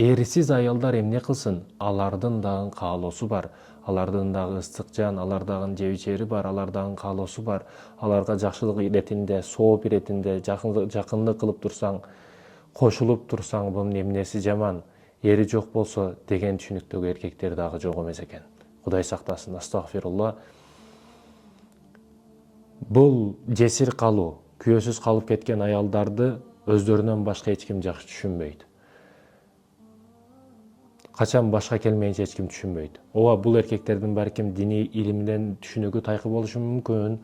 эрисиз аялдар эмне кылсын? Алардын дагы каалоосу бар. Алардын дагы ыстык жан, алардагы жеп ичери бар, алардагы каалоосу бар. Аларга жакшылык иретинде, сооп иретинде жакындык кылып турсаң, кошулуп турсаң, бунун эмнеси жаман? Ери жок болсо деген түшүнүктөгү эркектер дагы жок эмес экен. Кудай сактасын, астагфирулла. Бул жесир калуу, күйөөсүз калып кеткен аялдарды өздөрүнөн башка эч ким жакшы түшүнбөйт. Качан башка келмейинче эч ким түшүнбөйт. Ооба, бул эркектердин балким диний илимден түшүнүгү тайкы болушу мүмкүн.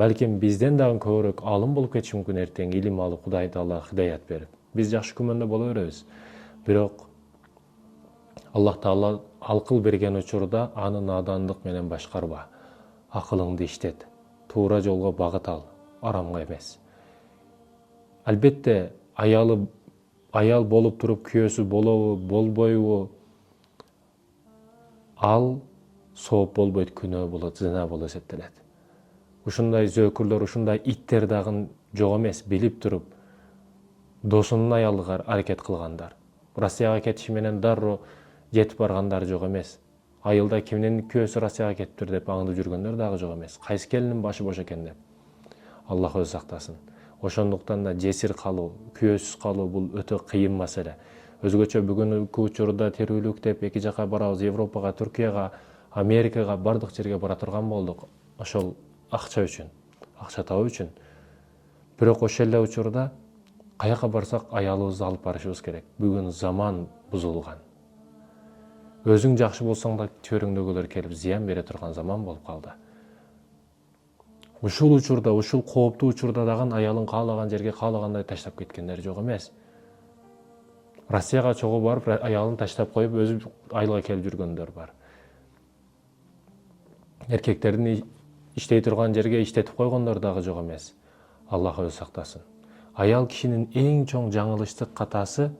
Балким бизден дагы көбүрөөк алым болуп кетиши мүмкүн эртең, илим алып, Кудай Таала хидаят берип. Биз жакшы күмөндө боло беребиз. Бирок Аллах Таала акыл берген учурда аны надандык менен башкарба. Акылыңды иштет. Туура жолго багыт ал, арамга эмес. Албетте, аял болуп туруп күйөөсү болобу, болбойбу, ал сооп болбойт, күнөө болот, зына болуп эсептелет. Ушундай зөөкүрлөр, ушундай иттер дагы жок эмес, билип туруп досунун аялыга аракет кылгандар. Россияга кетиши менен дароо жетип баргандар жок эмес. Айылда кимдин күйөөсү Россияга кетиптир деп аңдып жүргөндөр дагы жок эмес. Кайсы келиндин башы бош экен деп. Аллах өзү сактасын. Ошондуктан да жесир калуу, күйөөсүз калуу бул өтө кыйын маселе. Өзгөчө бүгүнкү учурда терүүлүк деп эки жака барабыз, Европага, Түркияга, Америкага, бардык жерге бара турган болдук. Ошол акча үчүн, акча табуу үчүн. Бирок ошол эле учурда каяка барсак аялыбызды алып барышыбыз керек. Бүгүн заман бузулган. Өзүң жакшы болсоң да чөйрөңдөгүлөр келип зыян бере турган заман болуп калды. Ушул учурда, ушул кооптуу учурда дагы аялын каалаган жерге каалагандай таштап кеткендер жок эмес. Россияга чогуу барып, аялын таштап коюп, өзү айылга келип жүргөндөр бар. Эркектердин иштей турган жерге иштетип койгондор дагы жок эмес. Аллах өзү сактасын. Аял кишинин эң чоң жаңылыштык катасы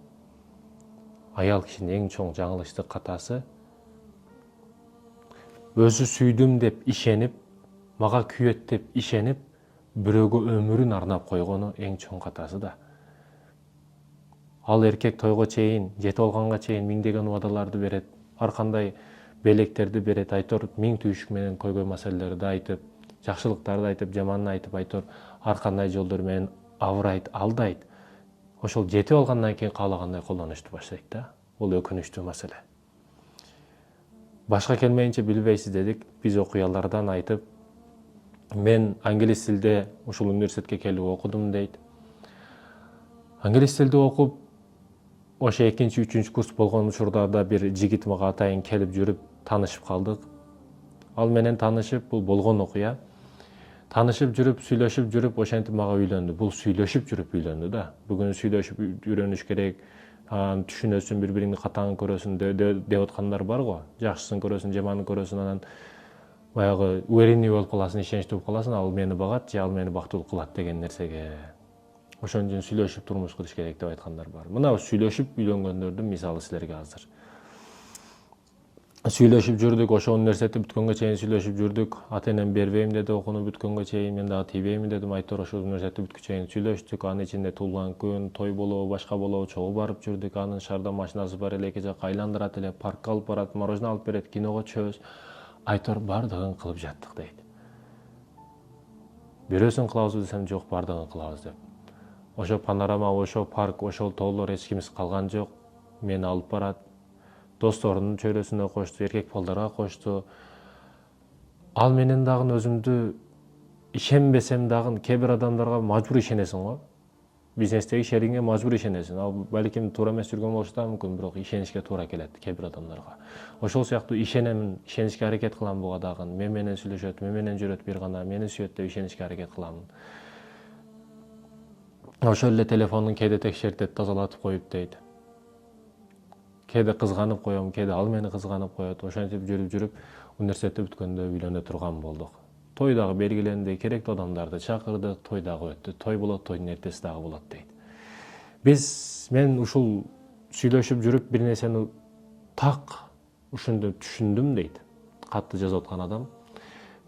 өзү сүйдүм деп ишенип, мага күйөт деп ишенип, бирөөгө өмүрүн арнап койгону эң чоң катасы да. Ал эркек тойго чейин, жетип алганга чейин миңдеген убадаларды берет, ар кандай белектерди берет, айтор миң түйшүк менен көйгөй маселелерди айтып, жакшылыктарды айтып, жаманын айтып, айтор ар кандай жолдор менен авырайт, алдайт. Ошол жетип алгандан кийин каалагандай колдонушту баштайт да. Бул өкүнүчтүү маселе. Башка келмейинче билбейсиз дедик, биз окуялардан айтып, мен англис тилде ушул университетке келип окудум дейт. Англис тилде окуп, ошо 2-3 курс болгон учурда да бир жигит мага атайын келип жүрүп, таанышып калдык. Ал менен таанышып, бул болгон окуя. Таанышып жүрүп, сүйлөшүп жүрүп, ошентип мага үйлөндү. Бул сүйлөшүп жүрүп үйлөндү да. Бүгүн сүйлөшүп үйрөнүш керек, түшүнөсүң, бири-бириңди катаң көрөсүң деп аткандар бар го. Жакшысын көрөсүң, жаманын көрөсүң, анан баягы уверенный болуп каласың, ишеничтүү болуп каласың, ал мени багат же ал мени бактылуу кылат деген нерсеге. Ошон үчүн сүйлөшүп турмуш кылыш керек деп айткандар бар. Мына сүйлөшүп үйлөнгөндөрдүн мисалы силерге азыр. Сүйлөшүп жүрдүк, ошо университетти бүткөнгө чейин сүйлөшүп жүрдүк. Ата-энем бербейм деди окууну бүткөнгө чейин, мен дагы тийбейм дедим. Айтор ошо университетти бүткүнчө чейин сүйлөштүк. Анын ичинде туулган күн, той болобу, башка болобу, чогуу барып жүрдүк. Анын шаарда машинасы бар эле, эки жакка айландырат эле, паркка алып барат, мороженое алып берет, киного чөбүз. Айтор бардыгын кылып жаттык дейт. Бирөөсүн кылабызбы десем, жок, бардыгын кылабыз деп. Ошо панорама, ошо парк, ошол тоолор эч кимиз калган жок. Мени алып барат. Досторунун чөйрөсүнө кошту, эркек балдарга кошту. Ал менен дагы өзүмдү ишенбесем дагы кээ бир адамдарга мажбур ишенесиң го. Бизнестеги шериңе мажбур ишенесиң. Ал балким туура эмес жүргөн болушу да мүмкүн, бирок ишенишке туура келет кээ бир адамдарга. Ошол сыяктуу ишенемин, ишенишке аракет кылам буга дагы. Мен менен сүйлөшөт, мен менен жүрөт бир гана, мени сүйөт деп ишенишке аракет кыламын. Ошол эле телефонун кээде текшертет, тазалатып коюп дейт. Кээде кызганып коем, кээде ал мени кызганып коет. Ошентип жүрүп, университетти бүткөндө үйлөнө турган болдук. Той дагы белгиленди, керектүү адамдарды чакырдык, той дагы өттү. Той болот, тойдун эртеси дагы болот дейт. Мен ушул сүйлөшүп жүрүп бир нерсени так ушунду түшүндүм дейт. Катты жазып аткан адам.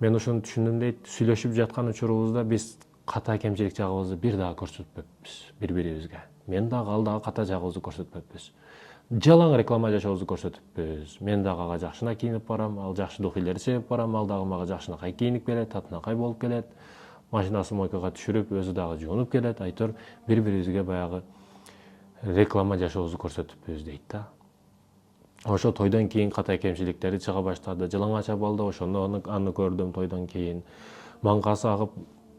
Мен ушуну түшүндүм дейт. Сүйлөшүп жаткан учурубузда биз ката кемчилик жагыбызды бир дагы көрсөтпөппүз бири-бирибизге. Мен дагы ал дагы ката жагыбызды көрсөтпөппүз. жалаң реклама жашообузду көрсөтүппүз. Мен дагы ага жакшына кийинип барам, ал жакшы духилерди себеп барам, ал дагы мага жакшынакай кийинип келет, татынакай болуп келет. Машинасын мойкага түшүрүп, өзү дагы жуунуп келет. Айтор бири-бирибизге баягы реклама жашообузду көрсөтүппүз дейт да. Ошо тойдон кийин катай кемчиликтери чыга баштады. Жылаңач абалда ошондо аны көрдүм тойдон кийин. Маңкасы агып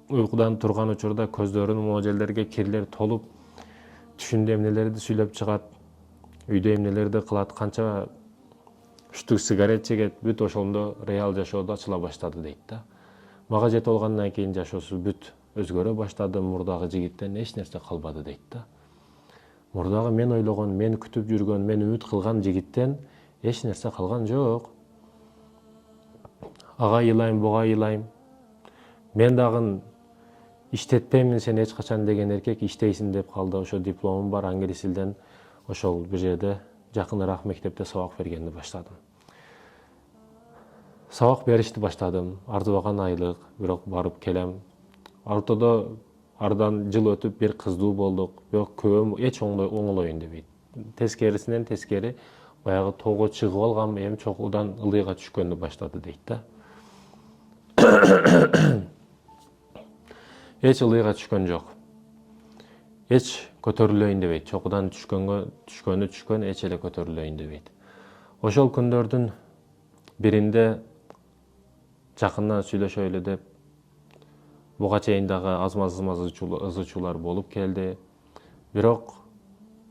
уйкудан турган учурда көздөрүнүн могу жерлерге кирлер толуп, түшүндө эмнелерди сүйлөп чыгат, үйдө эмнелерди кылат, канча үчтүк сигарет чегет, бүт ошондо реал жашоодо ачыла баштады дейт да. Мага жетип алгандан кийин жашоосу бүт өзгөрө баштады, мурдагы жигиттен эч нерсе калбады дейт да. Мурдагы мен ойлогон, мен күтүп жүргөн, мен үмүт кылган жигиттен эч нерсе калган жок. Ага ыйлайм, буга ыйлайм. Мен дагы иштетпеймин сени эч качан деген эркек иштейсиң деп калды. Ошо дипломум бар англис тилден, ошол бир жерде жакыныраак мектепте сабак бергенди баштадым. Сабак беришти баштадым. Артыбаган айлык, бирок барып келем. Ортодо ардан жыл өтүп бир кыздуу болдук. Бирок көбөм эч оңолоюн дебейт. Тескерисинен тескери баягы тоого чыгып алгам, эми чокудан ылыйга түшкөндү баштады дейт да. Эч ылыйга түшкөн жок. Эч көтөрүлөйүн дебейт. Чокудан түшкөн эч эле көтөрүлөйүн дебейт. Ошол күндөрдүн биринде жакындан сүйлөшөлү деп буга чейин дагы аз-маз ызы чуулар болуп келди. Бирок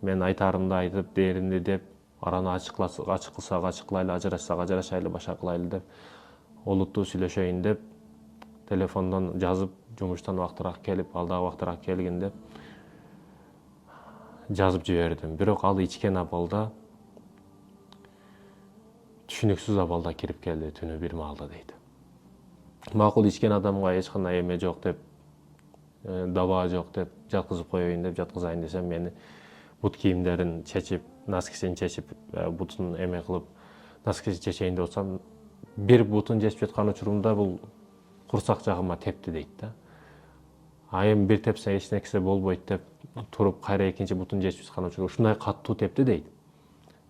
мен айтарымды айтып, дээримди деп, араны ачыкласак ачыклайлы, ажырашсак ажырашайлы, башка кылайлы деп, олуттуу сүйлөшөйүн деп, телефондон жазып, жумуштан убактыраак келип, ал дагы убактыраак келгин деп жазып жибердим. Бирок ал ичкен абалда, түшүнүксүз абалда кирип келди түнү бир маалда дейт. Макул ичкен адамга эч кандай эме жок деп, даба жок деп, жаткызып коеюн деп, жаткызайын десем, мени бут кийимдерин чечип, носкисин чечип, бутун эме кылып, носкисин чечейин деп атсам, бир бутун чечип жаткан учурумда бул курсак жагыма тепти дейт да. А эми бир тепсе эч нерсе болбойт деп туруп, кайра экинчи бутун чечип жаткан учурда ушундай каттуу тепти дейт.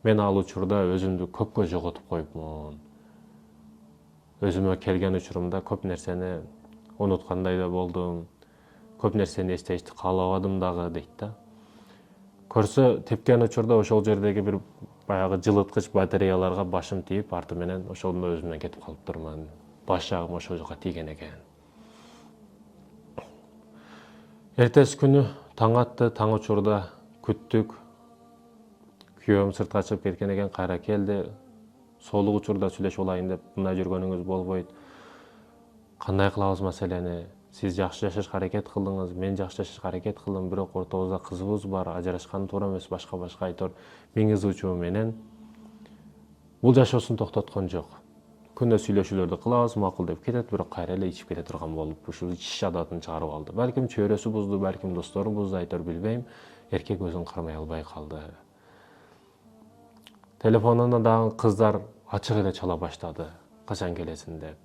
Мен ал учурда өзүмдү көпкө жоготуп коюпмун. Өзүмө келген учурумда көп нерсени унуткандай да болдум. Көп нерсени эстешти каалабадым дагы дейт да. Көрсө тепкен учурда ошол жердеги бир баягы жылыткыч батареяларга башым тийип, арты менен ошондо өзүмдөн кетип калыптырмын. Баш жагым ошол жака тийген экен. Эртеси күнү таң атты, таң учурда күттүк. Күйөөм сыртка чыгып кеткен экен, кайра келди. Соолук учурда сүйлөшүп алайын деп, мындай жүргөнүңүз болбойт. Кандай кылабыз маселени? Сиз жакшы жашашка аракет кылдыңыз, мен жакшы жашашка аракет кылдым, бирок ортобузда кызыбыз бар, ажырашкан туура эмес, башка айтор. Миң ызы-чуу менен бул жашоосун токтоткон жок. Күндө сүйлөшүүлөрдү кылабыз, макул деп кетет, бирок кайра эле ичип кете турган болуп, ушул ичиш адатын чыгарып алды. Балким чөйрөсү бузду, балким достору бузду, айтор билбейм. Эркек өзүн кармай албай калды. Телефонуна дагы кыздар ачык эле чала баштады. Качан келесиң деп.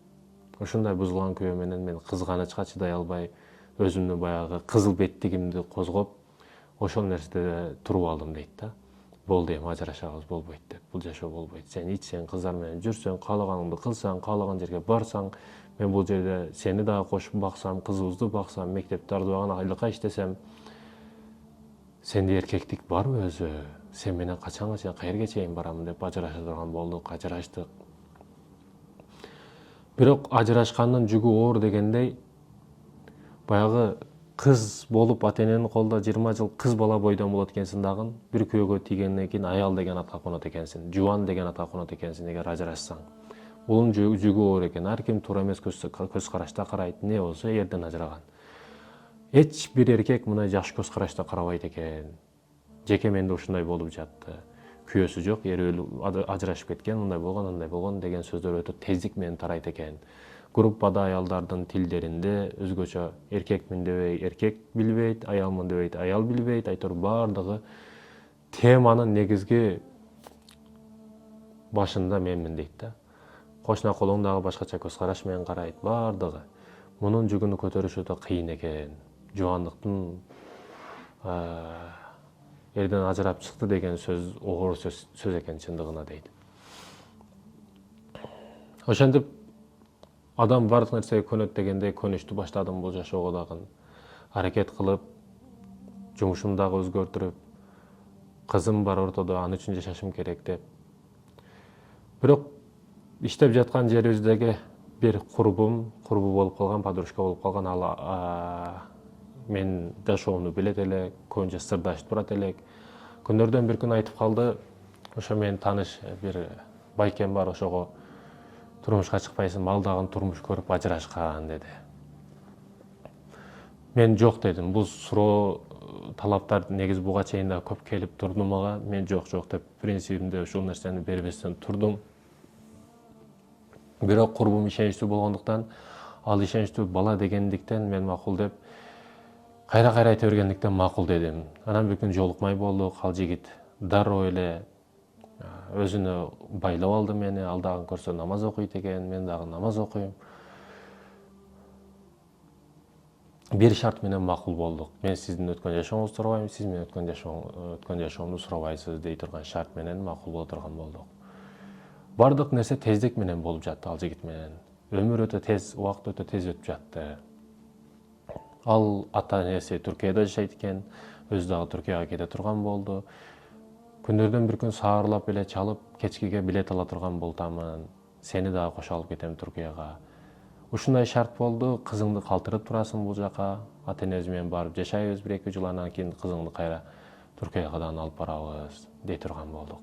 Ушундай бузулган күйөө менен мен кызганычка чыдай албай, өзүмдү баягы кызыл беттигимди козгоп, ошол нерседе туруп алдым дейт да. Болду эми ажырашабыз, болбойт деп. Бул жашоо болбойт. Сен ичсең, кыздар менен жүрсөң, каалаганыңды кылсаң, каалаган жерге барсаң, мен бул жерде сени дагы кошуп баксам, кызыбызды баксам, мектепте ардыбаган айлыкка иштесем, сенде эркектик барбы өзү? Сен менен качанга чейин, каерге чейин барам деп ажыраша турган болдук, ажыраштык. Бирок ажырашкандын жүгү оор дегендей, баягы кыз болуп ата-эненин колунда 20 жыл кыз бала бойдон болот экенсиң дагы, бир күйөөгө тийгенден кийин аял деген атка конот экенсиң, жубан деген атка конот экенсиң эгер ажырашсаң. Бунун жүгү оор экен. Ар ким туура эмес көз карашта карайт, эмне болсо эрден ажыраган. Эч бир эркек мындай жакшы көз карашта карабайт экен. Жеке менде ушундай болуп жатты. Күйөөсү жок, ери өлүп ажырашып кеткен, мындай болгон деген сөздөр өтө тездик менен тарайт экен. Группада аялдардын тилдеринде өзгөчө эркекмин дебей, эркек билбейт, аялмын дебейт, аял билбейт, айтор баардыгы теманын негизги башында менмин дейт да. Кошуна колуң дагы башкача көз караш менен карайт, баардыгы. Мунун жүгүнү көтөрүш өтө кыйын экен. Жубандыктын эрден ажырап чыкты деген сөз оор сөз экен чындыгына дейт. Ошентип адам бардык нерсеге көнөт дегендей көнүштү баштадым бул жашоого дагы. Аракет кылып, жумушумду дагы өзгөртүрүп, кызым бар ортодо, аны үчүн жашашым керек деп. Бирок иштеп жаткан жерибиздеги бир курбу болуп калган, подружка болуп калган, ал мен жашоомду билет элек, көбүнчө сырдашып турат элек. Күндөрдөн бир күн айтып калды, ошо менин тааныш бир байкем бар, ошого турмушка чыкпайсыңбы, ал дагы турмуш көрүп ажырашкан деди. Мен жок дедим. Бул суроо талаптар негизи буга чейин да көп келип турду мага. Мен жок деп принцибимде ушул нерсени бербестен турдум. Бирок курбум ишеничтүү болгондуктан, ал ишеничтүү бала дегендиктен мен макул деп, кайра айта бергендиктен макул дедим. Анан бир күн жолукмай болдук. Ал жигит дароо эле өзүнө байлап алды мени. Ал дагы көрсө намаз окуйт экен, мен дагы намаз окуйм. Бир шарт менен макул болдук. Мен сиздин өткөн жашооңузду сурабайм, сиз менин өткөн жашоомду сурабайсыз дей турган шарт менен макул боло турган болдук. Бардык нерсе тездик менен болуп жатты ал жигит менен. Өмүр өтө тез, убакыт өтө тез өтүп жатты. Ал ата энеси Түркияда жашайт экен, өзү дагы Түркияга кете турган болду. Күндөрдөн бир күн саарлап эле чалып, кечкиге билет ала турган болтамын. Сени дагы кошо алып кетем Түркияга. Ушундай шарт болду, кызыңды калтырып турасың бул жака, ата энебиз менен барып жашайбыз 1-2 жыл, анан кийин кызыңды кайра Түркияга дагы алып барабыз дей турган болдук.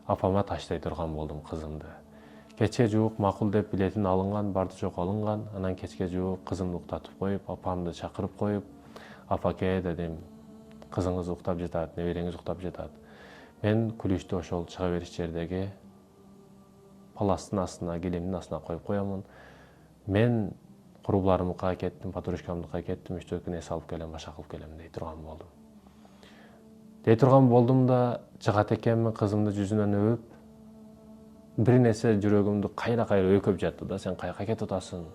Апама таштай турган болдум кызымды. Кечке жуук макул деп билетин алынган, барды жок алынган. Анан кечке жуук кызымды уктатып коюп, апамды чакырып коюп, апаке дедим, кызыңыз уктап жатат, небереңиз уктап жатат. Мен күлүштү ошол чыга бериш жердеги паластын астына, килемдин астына коюп коемун. Мен курбуларымыкка кеттим, подружкамдыкка кеттим, 3-4 күн эс алып келем, башка кылып келем дей турган болдум. Дей турган болдум да, чыгат экенмин, кызымды жүзүнөн өбүп, бир нерсе жүрөгүмдү кайра өкөп жатты да, сен каяка кетип атасың?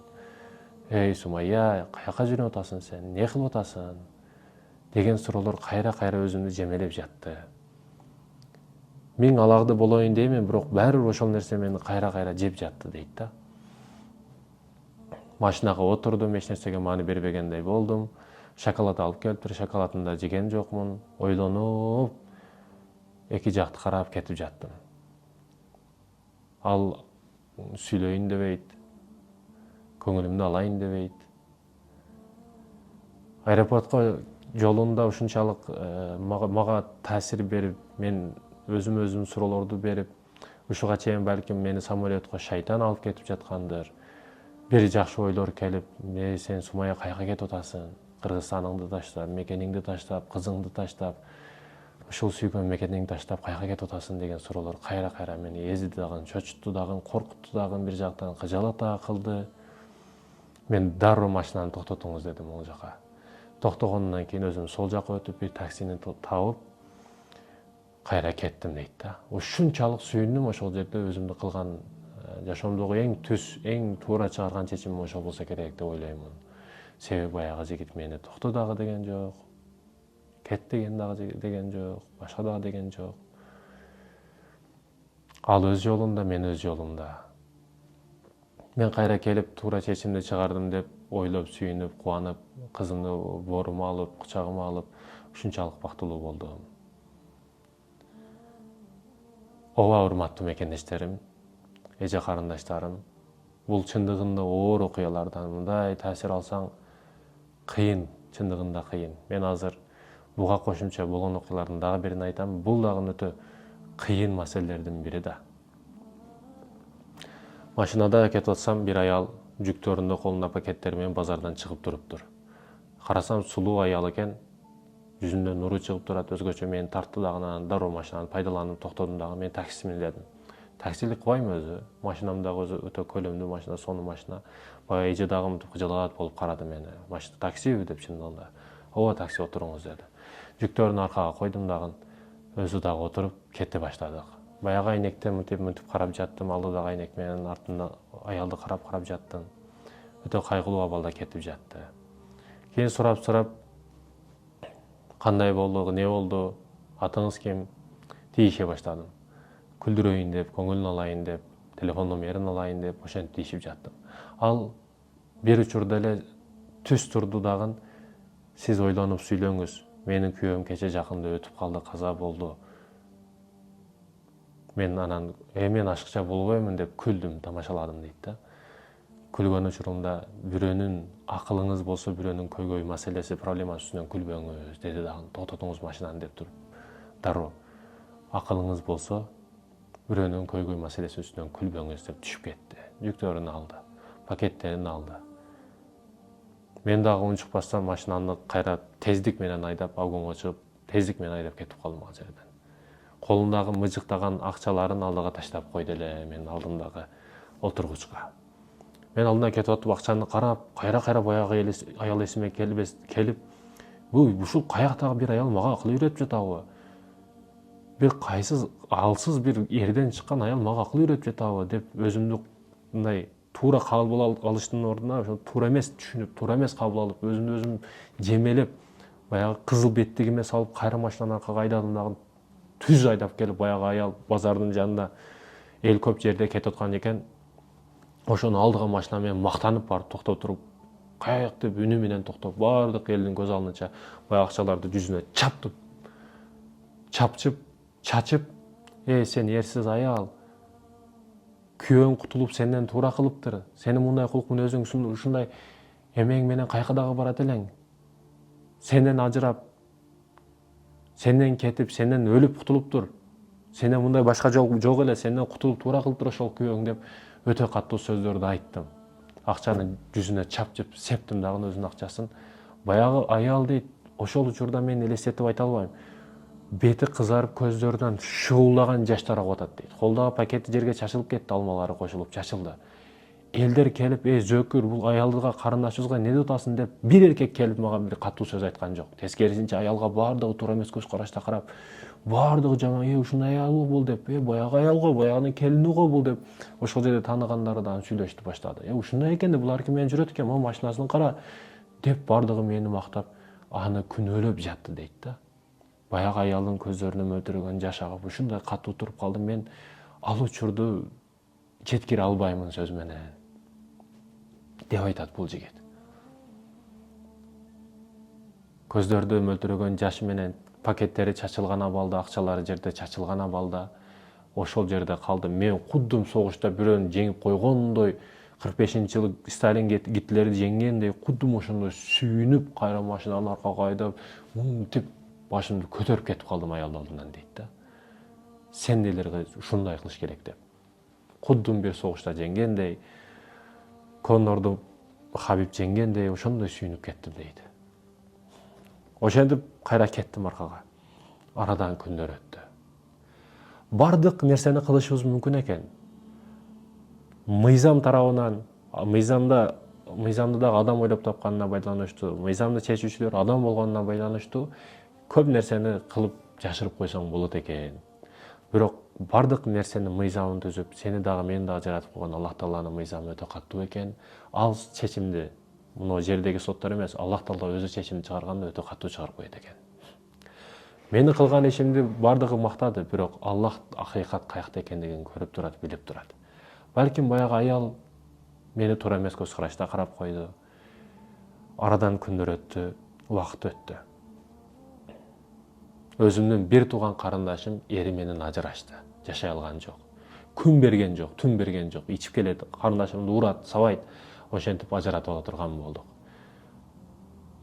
Эй, Сумайя, каяка жүрүп атасың сен? Не кылып атасың? Деген суроолор кайра өзүмдү жемелеп жатты. Миң алагды болоюн деймин, бирок баары бир ошол нерсе мени кайра жеп жатты дейт да. Машинага отурдум, эч нерсеге маани бербегендей болдум. Шоколад алып келиптир, шоколадын да жеген жокмун. Ойлонуп, эки жакты карап кетип жаттым. Ал сүйлөйүн дебейт, көңүлүмдү алайын дебейт. Аэропортко жолунда ушунчалык мага таасир берип, мен өзүм суроолорду берип, ушуга чейин балким мени самолетко шайтан алып кетип жаткандыр. Бир жакшы ойлор келип, сен Сумайя каяка кетип атасың? Кыргызстаныңды таштап, мекениңди таштап, кызыңды таштап, ушул сүйгөн мекениңди таштап каяка кетип атасың деген суроолор кайра мени эзди дагы, чочутту дагы, коркутту дагы, бир жактан кыжалат дагы кылды. Мен дароо машинаны токтотуңуз дедим ол жака. Токтогондон кийин өзүм сол жака өтүп, бир таксини табып, кайра кеттим дейт да. Ушунчалык сүйүндүм ошол жерде өзүмдү кылган жашоомдогу эң туура чыгарган чечимим ошол болсо керек деп ойлоймун. Себеби баягы жигит мени токто дагы деген жок, кет деген жок, башка дагы деген жок. Ал өз жолунда, мен өз жолумда. Мен кайра келип туура чечимди чыгардым деп ойлоп, сүйүнүп, кубанып, кызымды боорума алып, кучагыма алып, ушунчалык бактылуу болдум. Ооба, урматтуу мекендештерим, эже карындаштарым, бул чындыгында оор окуялардан мындай таасир алсаң кыйын, чындыгында кыйын. Мен азыр буга кошумча болгон окуялардын дагы бирин айтам. Бул дагы өтө кыйын маселелердин бири да. Машинада кетип атсам, бир аял жүктөрүндө колунда пакеттери менен базардан чыгып туруптур. Карасам, сулуу аял экен, жүзүндөн нуру чыгып турат, өзгөчө мени тартты дагы, анан дароо машинаны пайдаланып токтодум дагы, мен такси миниледим. Таксилик кылбайм өзү, машинам дагы өзү өтө көлөмдүү машина, сонун машина. Баягы эже дагы мынтип кыжалат болуп карады мени. Машина таксиби деп чындыгында. Ооба, такси, отуруңуз деди. Жүктөрүн аркага койдум дагы, өзү дагы отуруп кете баштадык. Баягы айнектен мынтип карап жаттым, алдыдагы айнек менен артында аялды карап жаттым. Өтө кайгылуу абалда кетип жатты. Кийин сурап, кандай болду, не болду? атыңыз ким? Тийише баштадым. Күлдүрөйүн деп, көңүлүн алайын деп, телефон номерин алайын деп, ошентип тийишип жаттым. Ал бир учурда эле түз турду дагы, сиз ойлонуп сүйлөңүз. Менин күйөөм кече жакында өтүп калды, каза болду. Мен анан, мен ашыкча болбоймун деп күлдүм, тамашаладым дейт да. Күлгөн учурумда бирөөнүн акылыңыз болсо, бирөөнүн көйгөй маселеси, проблемасы үстүнөн күлбөңүз деди дагы. Токтотуңуз машинаны деп туруп. Дароо. Акылыңыз болсо, бирөөнүн көйгөй маселеси үстүнөн күлбөңүз деп түшүп кетти. Жүктөрүн алды, пакеттерин алды. Мен дагы унчукпастан машинаны кайра тездик менен айдап, вагонго чыгып, тездик менен айдап кетип калдым ал жерден. Колундагы мыжыктаган акчаларын алдыга таштап койду эле мен алдымдагы отургучка. Мен алдына кетип атып акчаны карап, кайра баягы аял эсиме келип, ушул каяктагы бир аял мага акыл үйрөтүп жатабы? Бир кайсыз алсыз бир эрден чыккан аял мага акыл үйрөтүп жатабы деп өзүмдү мындай туура кабыл алыштын ордуна ошо туура эмес түшүнүп, туура эмес кабыл алып, өзүмдү өзүм жемелеп, баягы кызыл беттигиме салып кайра машинанын аркага айдадым дагы түз айдап келип, баягы аял базардын жанында эл көп жерде кетип аткан экен. Ошону алдыга машина менен мактанып барып токтоп туруп, каяк деп үнү менен токтоп, баардык элдин көз алдынча баягы акчаларды жүзүнө чачып, сен эрсиз аял, күйөөң кутулуп сенден туура кылыптыр. Сенин мындай кулук мүнөзүң ушундай эмең менен кайка дагы барат элең. Сенден ажырап, сенден кетип, сенден өлүп кутулуптур. Сенден мындай башка жол жок эле, сенден кутулуп туура кылыптыр ошол күйөөң деп өтө катуу сөздөрдү айттым. Акчаны жүзүнө чапчып септим дагы өзүнүн акчасын. Баягы аял дейт, ошол учурда мен элестетип айта албайм. Бети кызарып, көздөрүнөн шуулдаган жаштар агып атат дейт. Колдагы пакети жерге чачылып кетти, алмалары кошулуп чачылды. Элдер келип, зөкүр, бул аялдыга, карындашыбызга эмне деп атасың деп, бир эркек келип мага бир катуу сөз айткан жок. Тескерисинче аялга баардыгы туура эмес көз карашта карап, баардыгы жаман, ушундай аял го бул деп, баягы аял го, баягынын келини го бул деп, ошол жерде тааныгандары дагы сүйлөштү баштады. Ушундай экен да, булар ким менен жүрөт экен, могу машинасын кара деп баардыгы мени мактап, аны күнөөлөп жатты дейт да. Баягы аялдын көздөрүнөн мөлтүрөгөн жаш агып, ушундай катуу туруп калдым. Мен ал учурду жеткире албаймын сөз менен деп айтат бул жигит. Көздөрдө мөлтүрөгөн жаш менен пакеттери чачылган абалда, акчалары жерде чачылган абалда ошол жерде калдым. Мен куддум согушта бирөөнү жеңип койгондой, 45-жылы Сталин Гитлерди жеңгендей куддум ошондой сүйүнүп, кайра машинанын аркага айдап, мынтип башымды көтөрүп кетип калдым аялдын алдынан дейт да. Сен делерге ушундай кылыш керек деп. Куддум бир согушта жеңгендей, Конорду Хабиб жеңгендей ошондой сүйүнүп кеттим дейт. Ошентип кайра кеттим аркага. Арадан күндөр өттү. Бардык нерсени кылышыбыз мүмкүн экен. Мыйзам тарабынан, мыйзамды дагы адам ойлоп тапканына байланыштуу, мыйзамды чечүүчүлөр адам болгонуна байланыштуу көп нерсени кылып жашырып койсоң болот экен. Бирок бардык нерсени мыйзамын түзүп, сени дагы мени дагы жаратып койгон Аллах Тааланын мыйзамы өтө катуу экен. Ал чечимди, мына жердеги соттор эмес, Аллах Таала өзү чечим чыгарганда өтө катуу чыгарып коет экен. Мени кылган ишимди бардыгы мактады, бирок Аллах акыйкат каякта экендигин көрүп турат, билип турат. Балким баягы аял мени туура эмес көз карашта карап койду. Арадан күндөр өттү, убакыт өттү. Өзүмдүн бир тууган карындашым эри менен ажырашты. Жашай алган жок. Күн берген жок, түн берген жок. Ичип келет, карындашымды урат, сабайт. Ошентип ажыратып ала турган болдук.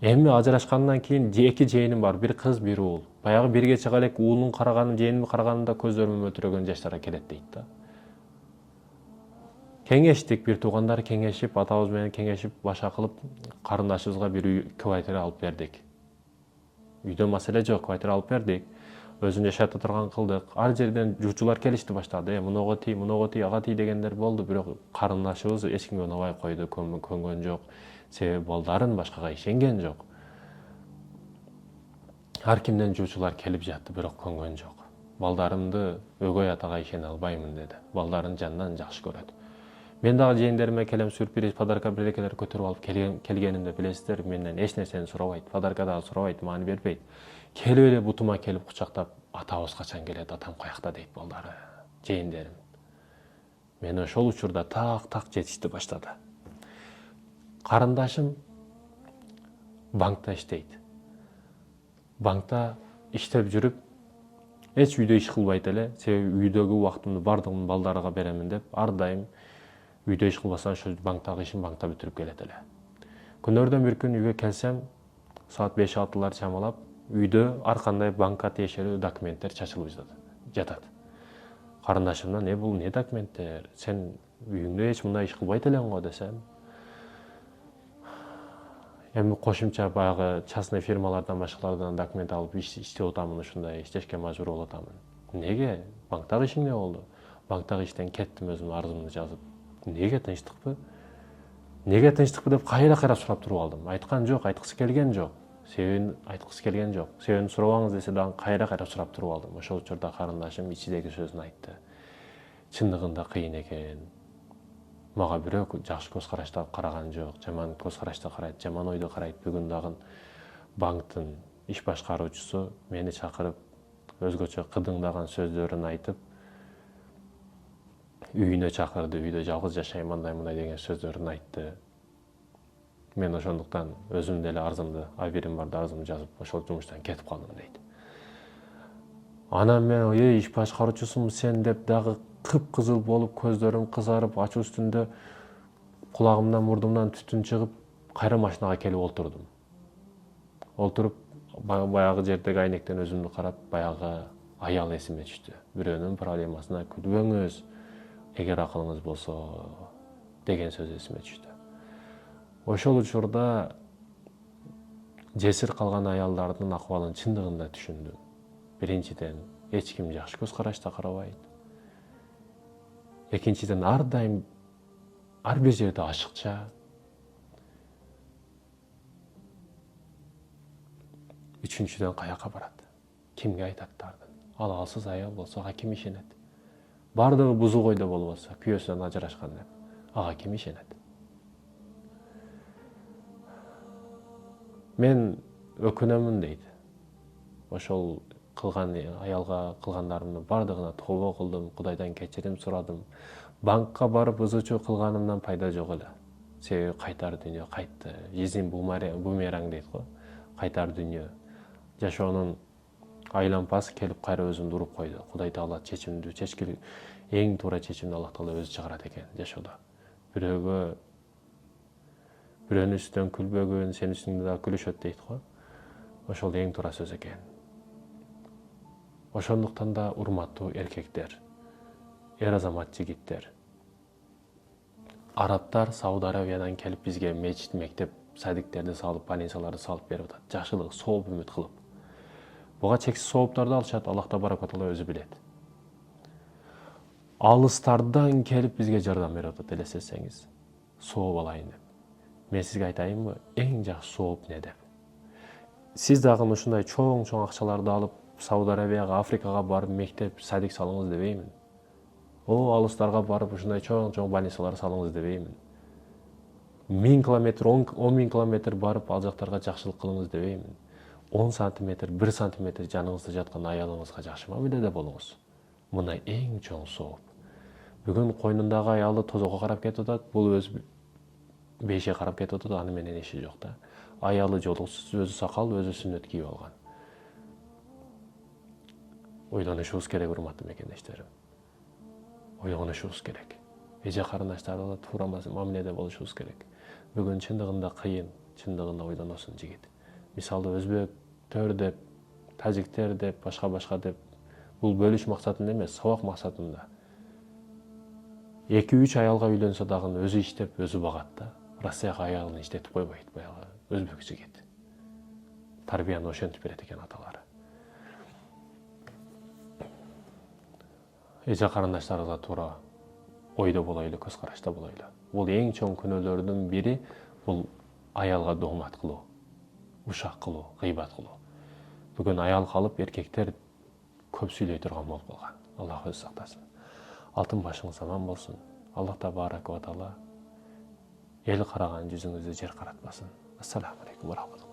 Эми ажырашкандан кийин эки жээним бар, бир кыз, бир уул. Баягы бирге чыга элек уулун караганын, жээнимди караганымда көздөрүмө мөлтүрөгөн жаштар келет дейт да. Кеңештик, бир туугандар кеңешип, атабыз менен кеңешип, баша кылып, карындашыбызга бир үй квартира алып бердик. Үйдө маселе жок, квартира алып бердик. Өзүн жашата турган кылдык. Ар жерден журчулар келишти баштады. Мунуга тий, ага тий дегендер болду, бирок карындашыбыз эч кимге унабай койду, көнгөн жок. Себеби балдарын башкага ишенген жок. Ар кимден журчулар келип жатты, бирок көнгөн жок. Балдарымды өгөй атага ишене албаймын деди. Балдарын жандан жакшы көрөт. Мен дагы жээндериме келем, сюрприз, подарка бирдекелер көтөрүп алып келгенимде билесиздер, менден эч нерсени сурабайт, подарка дагы сурабайт, маани бербейт. Келип эле бутума келип кучактап, атабыз качан келет, атам каякта дейт балдары, жээндерим. Мен ошол учурда так жетишти баштады. Карындашым банкта иштейт. Банкта иштеп жүрүп, эч үйдө иш кылбайт эле, себеби үйдөгү убактымды бардыгын балдарга беремин деп, ар дайым үйдө иш кылбасам ошо банктагы ишин банкта бүтүрүп келет эле. Күнөрдөн бир күн үйгө келсем, саат 5-6 чамалап, үйдө ар кандай банкка тиешелүү документтер чачылып жатат. Карындашымдан: бул не документтер? Сен үйүңдө эч мындай иш кылбайт элең го десем, эми кошумча баягы частный фирмалардан башкалардан документ алып иштеп атамын, ушундай иштешке мажбур болуп атамын. Неге? Банктагы ишиң эмне болду? Банктагы иштен кеттим, өзүм арызымды жазып. Неге, тынчтыкпы? Неге тынчтыкпы деп кайра сурап туруп алдым. Айткан жок, айткысы келген жок. Себебин айткысы келген жок. Себебин сурабаңыз десе дагы кайра сурап туруп алдым. Ошол учурда карындашым ичидеги сөзүн айтты. Чындыгында кыйын экен. Мага бирөө жакшы көз карашта караган жок, жаман көз карашта карайт, жаман ойдо карайт. Бүгүн дагы банктын иш башкаруучусу мени чакырып, өзгөчө кыдыңдаган сөздөрүн айтып, үйүнө чакырды, үйдө жалгыз жашайм, мындай деген сөздөрүн айтты. Мен ошондуктан өзүм деле арызымды, абийирим бар да арызымды жазып, ошол жумуштан кетип калдым дейт. Анан мен: иш башкаруучусумун сен деп дагы кыпкызыл болуп, көздөрүм кызарып, ачуу үстүндө кулагымдан, мурдумдан түтүн чыгып, кайра машинага келип отурдум. Отуруп, баягы жердеги айнектен өзүмдү карап, баягы аял эсиме түштү. Бирөөнүн проблемасына күлбөңүз, эгер акылыңыз болсо деген сөз эсиме түштү. Ошол учурда жесир калган аялдардын акыбалын чындыгында түшүндүм. Биринчиден, эч ким жакшы көз карашта карабайт. Экинчиден, ар дайым ар бир жерде ашыкча. Үчүнчүдөн, каяка барат? Кимге айтат дардын? Алалсыз аял болсо ага ким ишенет? Бардыгы бузук ойдо болбосо, күйөөсүнөн ажырашкан деп, ага ким ишенет? Мен өкүнөмүн дейт. Ошол кылган аялга кылгандарымдын бардыгына тобо кылдым, Кудайдан кечирим сурадым. Банкка барып ызы-чуу кылганымдан пайда жок эле. Себеби кайтар дүйнө кайтты. Жизнь бумеранг дейт го. Кайтар дүйнө. Жашоонун айлампасы келип кайра өзүндү уруп койду. Кудай Таала чечимди, эң туура чечимди Аллах Таала өзү чыгарат экен жашоодо. Бирөөнүн үстүнөн күлбөгөн, сенин үстүңдө дагы күлүшөт дейт го. Ошол эң туура сөз экен. Ошондуктан да урматтуу эркектер, эр азамат жигиттер, арабтар Сауд Арабиядан келип бизге мечит, мектеп, садиктерди салып, больницаларды салып берип атат. Жакшылык, сооп үмүт кылып. Буга чексиз сооптарды алышат, Аллах Табарак ва Таала өзү билет. Алыстардан келип бизге жардам берип атат, элестетсеңиз, сооп алайын деп. Мен сизге айтайынбы, эң жакшы сооп не деп? Сиз дагы ушундай чоң акчаларды алып, Сауд Арабияга, Африкага барып мектеп, садик салыңыз дебеймин. Алыстарга барып ушундай чоң больницалар салыңыз дебеймин. 1000 километр, 10.000 километр барып ал жактарга жакшылык кылыңыз дебеймин. 10 сантиметр, 1 сантиметр жаныңызда жаткан аялыңызга жакшы мамиледе болуңуз. Мына эң чоң сооп. Бүгүн койнундагы аялы тозого карап кетип атат, бул өз бейишке карап кетип атат, аны менен иши жок да. Аялы жолуксуз, өзү сакал, өзү сүннөт кийип алган. Ойлонушубуз керек, урматтуу мекендештерим. Ойлонушубуз керек. Эже карындаштарга туура мамиледе болушубуз керек. Бүгүн чындыгында кыйын, чындыгында ойлоносуң жигит. Мисалы өзбектөр деп, тажиктер деп, башка деп, бул бөлүш максатында эмес, сабак максатында. 2-3 аялга үйлөнсө дагы өзү иштеп, өзү багат да. Россияга аялын иштетип койбойт, баягы өзбек жигит. Тарбияны ошентип берет экен аталары. Эже карындаштарга туура ойдо болойлу, көз карашта болойлу. Бул эң чоң күнөөлөрдүн бири, бул аялга доомат кылуу, ушак кылуу, гыйбат кылуу. Бүгүн аял калып, эркектер көп сүйлөй турган болуп калган. Аллах өзү сактасын. Алтын башыңыз аман болсун. Аллах Табарак ва Таала эл караган жүзүңүздү жер каратпасын. Ассаламу алейкум ва рахматуллах.